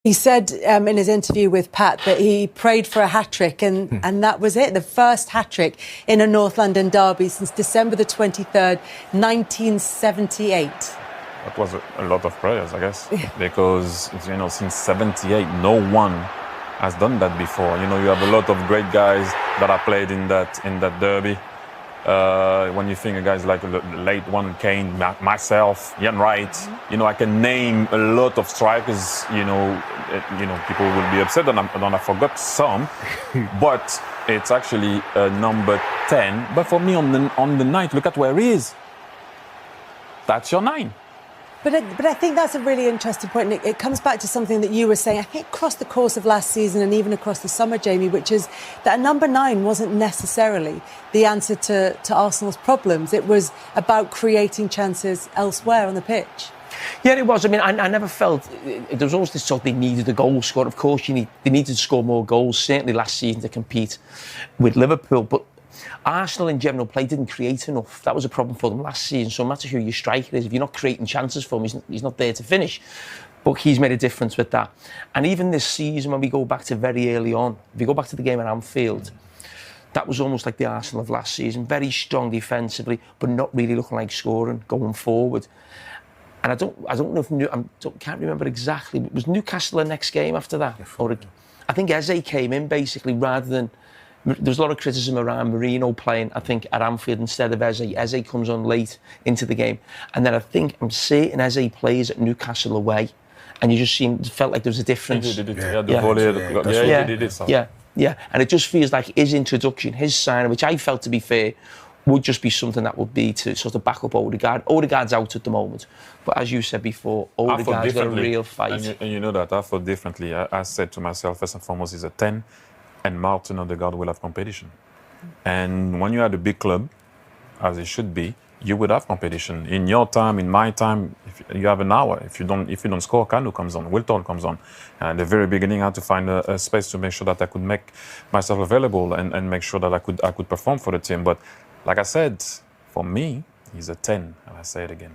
He said in his interview with Pat that he prayed for a hat-trick and that was it, the first hat-trick in a North London derby since December the 23rd, 1978. That was a lot of prayers, I guess, because, since 78, no one has done that before. You have a lot of great guys that have played in that derby. When you think of guys like the late one, Kane, myself, Ian Wright, I can name a lot of strikers. People will be upset, and I forgot some, but it's actually number 10. But for me, on the night, look at where he is. That's your 9. But I think that's a really interesting point. And it comes back to something that you were saying, I think, across the course of last season and even across the summer, Jamie, which is that number 9 wasn't necessarily the answer to Arsenal's problems. It was about creating chances elsewhere on the pitch. Yeah, it was. I mean, I never felt... There was always this talk they needed a goal scorer. Of course, they needed to score more goals, certainly last season, to compete with Liverpool. But Arsenal in general play didn't create enough. That was a problem for them last season. So no matter who your striker is, if you're not creating chances for him, he's not there to finish. But he's made a difference with that. And even this season, when we go back to very early on, if you go back to the game at Anfield, that was almost like the Arsenal of last season. Very strong defensively, but not really looking like scoring going forward. And I don't know if can't remember exactly. Was Newcastle the next game after that? Or I think Eze came in basically rather than. There was a lot of criticism around Marino playing, I think, at Anfield instead of Eze. Eze comes on late into the game. And then I'm certain Eze plays at Newcastle away. And you just felt like there was a difference. Yeah. And it just feels like his introduction, his sign, which I felt, to be fair, would just be something that would be to sort of back up Odegaard. Odegaard's out at the moment. But as you said before, Odegaard's got a real fight. And you know that I thought differently. I said to myself, first and foremost, he's a 10. And Martin Odegaard will have competition. And when you're at a big club, as it should be, you would have competition. In your time, in my time, if you have an hour. If you don't score, Kanu comes on, Wilton comes on. And at the very beginning, I had to find a space to make sure that I could make myself available and make sure that I could perform for the team. But like I said, for me, he's a 10, and I say it again.